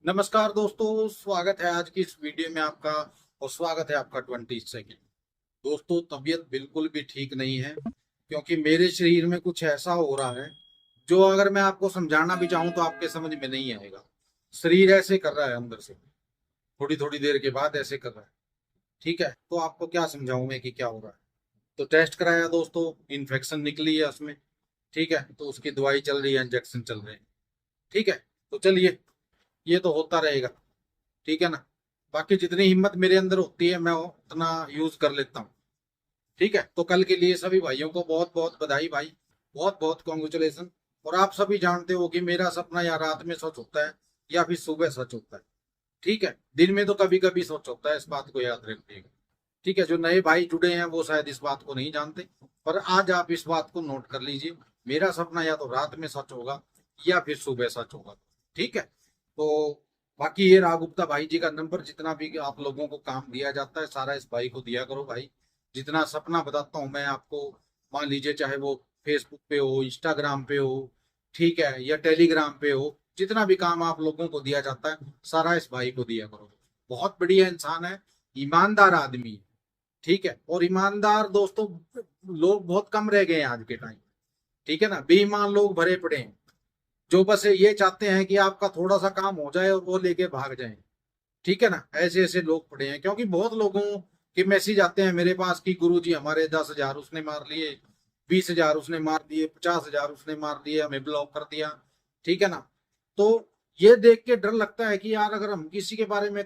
नमस्कार दोस्तों, स्वागत है आज की इस वीडियो में आपका। और स्वागत है आपका 22 दोस्तों, तबीयत बिल्कुल भी ठीक नहीं है क्योंकि मेरे शरीर में कुछ ऐसा हो रहा है जो अगर मैं आपको समझाना भी चाहूं तो आपके समझ में नहीं आएगा। शरीर ऐसे कर रहा है अंदर से, थोड़ी थोड़ी देर के बाद ऐसे कर रहा है। ठीक है, तो आपको क्या समझाऊं मैं कि क्या हो रहा है। तो टेस्ट कराया दोस्तों, इन्फेक्शन निकली है उसमें। ठीक है, तो उसकी दवाई चल रही है, इंजेक्शन चल रहे हैं। ठीक है, तो चलिए, ये तो होता रहेगा। ठीक है ना। बाकी जितनी हिम्मत मेरे अंदर होती है मैं उतना यूज कर लेता हूँ। ठीक है, तो कल के लिए सभी भाइयों को बहुत बहुत बधाई भाई, बहुत बहुत कॉन्ग्रेचुलेशन। और आप सभी जानते हो कि मेरा सपना या रात में सच होता है या फिर सुबह सच होता है। ठीक है, दिन में तो कभी कभी सच होता है, इस बात को याद रखिएगा। ठीक है, जो नए भाई जुड़े हैं वो शायद इस बात को नहीं जानते, पर आज आप इस बात को नोट कर लीजिए। मेरा सपना या तो रात में सच होगा या फिर सुबह सच होगा। ठीक है, तो बाकी ये रहा गुप्ता भाई जी का नंबर। जितना भी आप लोगों को काम दिया जाता है सारा इस भाई को दिया करो भाई। जितना सपना बताता हूँ मैं आपको, मान लीजिए चाहे वो फेसबुक पे हो, इंस्टाग्राम पे हो, ठीक है, या टेलीग्राम पे हो, जितना भी काम आप लोगों को दिया जाता है सारा इस भाई को दिया करो। बहुत बढ़िया इंसान है, ईमानदार आदमी है। ठीक है, और ईमानदार दोस्तों लोग बहुत कम रह गए हैं आज के टाइम। ठीक है ना, बेईमान लोग भरे पड़े हैं जो बस ये चाहते हैं कि आपका थोड़ा सा काम हो जाए और वो लेके भाग जाएं। ठीक है ना, ऐसे ऐसे लोग पड़े हैं क्योंकि बहुत लोगों के मैसेज आते हैं मेरे पास कि गुरुजी हमारे 10,000 उसने मार लिए, 20,000 उसने मार दिए, 50,000 उसने मार दिए, हमें ब्लॉक कर दिया। ठीक है ना। तो ये देख के डर लगता है कि यार अगर हम किसी के बारे में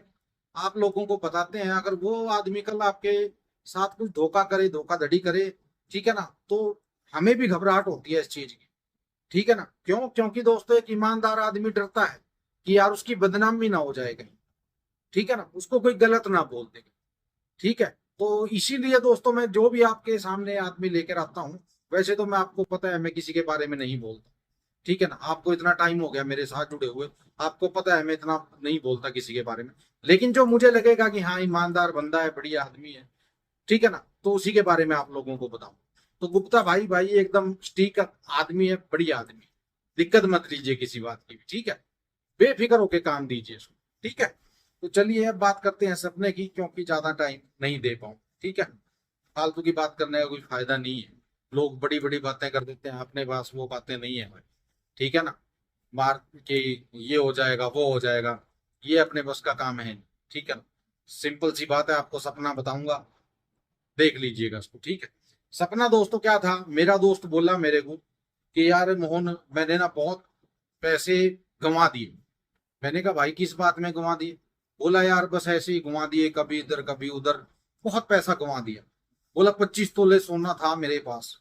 आप लोगों को बताते हैं, अगर वो आदमी कल आपके साथ कुछ धोखा करे, धोखाधड़ी करे, ठीक है ना, तो हमें भी घबराहट होती है इस चीज की। ठीक है ना, क्यों? क्योंकि दोस्तों एक ईमानदार आदमी डरता है कि यार उसकी बदनामी ना हो जाए कहीं। ठीक है ना, उसको कोई गलत ना बोल दे। ठीक है, तो इसीलिए दोस्तों मैं जो भी आपके सामने आदमी लेकर आता हूँ, वैसे तो मैं आपको पता है मैं किसी के बारे में नहीं बोलता। ठीक है ना, आपको इतना टाइम हो गया मेरे साथ जुड़े हुए, आपको पता है मैं इतना नहीं बोलता किसी के बारे में। लेकिन जो मुझे लगेगा कि हाँ ईमानदार बंदा है, बढ़िया आदमी है, ठीक है ना, तो उसी के बारे में आप लोगों को बताऊं। तो गुप्ता भाई भाई एकदम ठीक आदमी है, बढ़िया आदमी। दिक्कत मत लीजिए किसी बात की भी। ठीक है, बेफिक्र होके काम दीजिए इसको। ठीक है, तो चलिए अब बात करते हैं सपने की, क्योंकि ज्यादा टाइम नहीं दे पाऊँ। ठीक है, फालतू की बात करने का कोई फायदा नहीं है। लोग बड़ी बड़ी बातें कर देते हैं, अपने पास वो बातें नहीं है भाई। ठीक है ना, मार के ये हो जाएगा वो हो जाएगा, ये अपने बस का काम है। ठीक है ना, सिंपल सी बात है, आपको सपना बताऊंगा, देख लीजिएगा उसको। ठीक है, सपना दोस्तों क्या था, मेरा दोस्त बोला मेरे को कि यार मोहन मैंने ना बहुत पैसे गंवा दिए। मैंने कहा भाई किस बात में गंवा दिए? बोला यार बस ऐसे ही गंवा दिए, कभी इधर कभी उधर, बहुत पैसा गंवा दिया। बोला 25 तोले सोना था मेरे पास।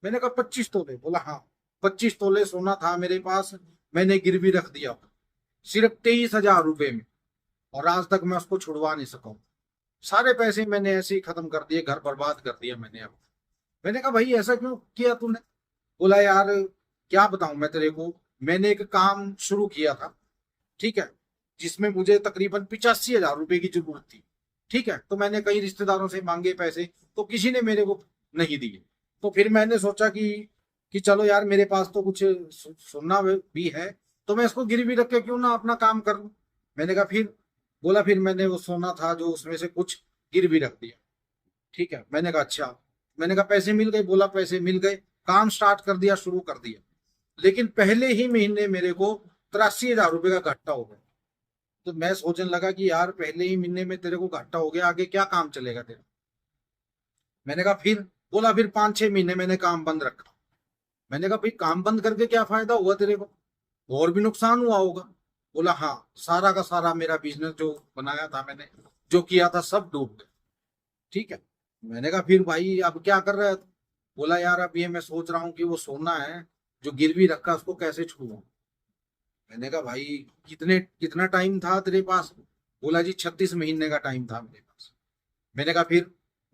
मैंने कहा 25 तोले? बोला हाँ, 25 तोले सोना था मेरे पास, मैंने गिरवी रख दिया सिर्फ 23,000 रुपए में, और आज तक मैं उसको छुड़वा नहीं सका हूं। सारे पैसे मैंने ऐसे ही खत्म कर दिए, घर बर्बाद कर दिया मैंने अब। मैंने कहा भाई ऐसा क्यों किया तूने? बोला यार क्या बताऊं मैं तेरे को, मैंने एक काम शुरू किया था, ठीक है, जिसमें मुझे तकरीबन 85,000 रुपए की जरूरत थी। ठीक है, तो मैंने कई रिश्तेदारों से मांगे पैसे, तो किसी ने मेरे को नहीं दिए। तो फिर मैंने सोचा कि चलो यार मेरे पास तो कुछ सोना भी है, तो मैं इसको गिरवी रख के क्यों ना अपना काम कर लूं। मैंने कहा फिर? बोला फिर मैंने वो सोना था जो उसमें से कुछ गिरवी रख दिया। ठीक है, मैंने कहा अच्छा। मैंने कहा पैसे मिल गए? बोला पैसे मिल गए, काम स्टार्ट कर दिया, शुरू कर दिया। लेकिन पहले ही महीने मेरे को 83,000 रुपए का घाटा हो गया। तो मैं सोचने लगा कि यार पहले ही महीने में तेरे को घाटा हो गया, आगे क्या काम चलेगा तेरा? मैंने कहा फिर? बोला फिर 5-6 महीने मैंने काम बंद रखा। मैंने कहा भाई काम बंद करके क्या फायदा हुआ तेरे को, और भी नुकसान हुआ होगा। बोला हाँ, सारा का सारा मेरा बिजनेस जो बनाया था मैंने, जो किया था, सब डूब गया। ठीक है, मैंने कहा फिर भाई अब क्या कर रहा है? बोला यार अब ये मैं सोच रहा हूँ कि वो सोना है जो गिरवी रखा उसको कैसे छूऊं। मैंने कहा भाई कितने कितना टाइम था तेरे पास? बोला जी 36 महीने का टाइम था मेरे पास। मैंने कहा फिर?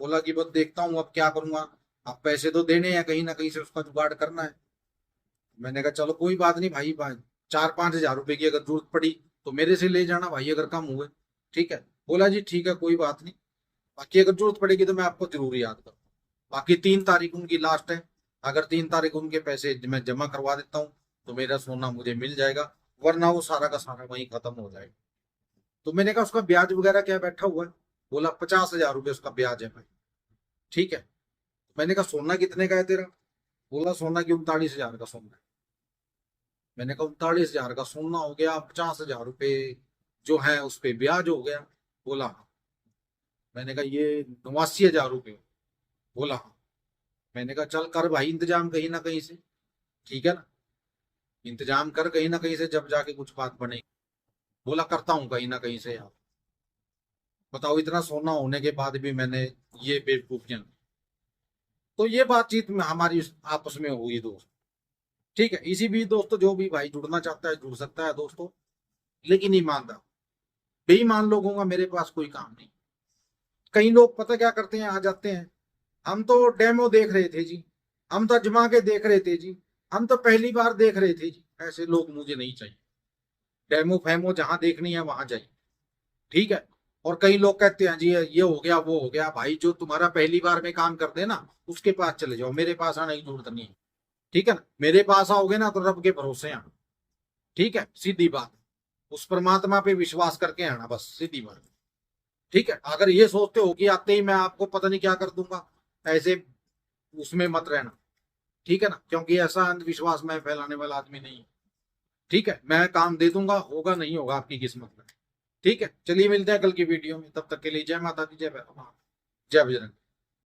बोला कि बस देखता हूँ अब क्या करूंगा, अब पैसे तो देने हैं, कहीं ना कहीं से उसका जुगाड़ करना है। मैंने कहा चलो कोई बात नहीं भाई, 4-5 हजार रुपए की अगर जरूरत पड़ी तो मेरे से ले जाना भाई, अगर कम हुए। ठीक है, बोला जी ठीक है कोई बात नहीं, बाकी अगर जरूरत पड़ेगी तो मैं आपको जरूर याद करूँ। बाकी 3 तारीख उनकी लास्ट है, अगर 3 तारीख उनके पैसे मैं जमा करवा देता हूँ तो मेरा सोना मुझे मिल जाएगा, वरना वो सारा का सारा वहीं खत्म हो जाएगा। तो मैंने कहा उसका ब्याज वगैरह क्या बैठा हुआ है? बोला 50,000 रुपये उसका ब्याज है भाई। ठीक है, मैंने कहा सोना कितने का है तेरा? बोला सोना की 39,000 का सोना है। मैंने कहा 39,000 का सोना हो गया, 50,000 रुपये जो है उस पे ब्याज हो गया। बोला हाँ। मैंने कहा ये 89,000 रुपये। बोला हाँ। मैंने कहा चल कर भाई इंतजाम कहीं ना कहीं से, ठीक है ना, इंतजाम कर कहीं ना कहीं से, जब जाके कुछ बात बनेगी। बोला करता हूँ कहीं ना कहीं से यार। बताओ, इतना सोना होने के बाद भी मैंने ये बेवकूफियां। तो ये बातचीत में हमारी आपस में हुई दोस्त। ठीक है, इसी बीच दोस्तों जो भी भाई जुड़ना चाहता है जुड़ सकता है दोस्तों, लेकिन ईमानदार। बेईमान लोगों का मेरे पास कोई काम नहीं। कई लोग पता क्या करते हैं, आ जाते हैं, हम तो डेमो देख रहे थे जी, हम तो अजमा के देख रहे थे जी, हम तो पहली बार देख रहे थे जी। ऐसे लोग मुझे नहीं चाहिए। डेमो फेमो जहां देखनी है वहां जाइए। ठीक है। और कई लोग कहते हैं जी ये हो गया वो हो गया। भाई जो तुम्हारा पहली बार में काम कर दे ना, उसके पास चले जाओ, मेरे पास आने की जरूरत नहीं है। ठीक है ना, मेरे पास आओगे ना तो रब के भरोसे आना। ठीक है, सीधी बात। उस परमात्मा पे विश्वास करके आना, बस सीधी बात। ठीक है, अगर ये सोचते हो कि आते ही मैं आपको पता नहीं क्या कर दूंगा, ऐसे उसमें मत रहना। ठीक है ना, क्योंकि ऐसा अंधविश्वास मैं फैलाने वाला आदमी नहीं हूं। ठीक है, मैं काम दे दूंगा, होगा नहीं होगा आपकी किस्मत में। ठीक है, चलिए मिलते हैं कल की वीडियो में, तब तक के लिए जय माता दी, जय भैरव, जय बजरंग।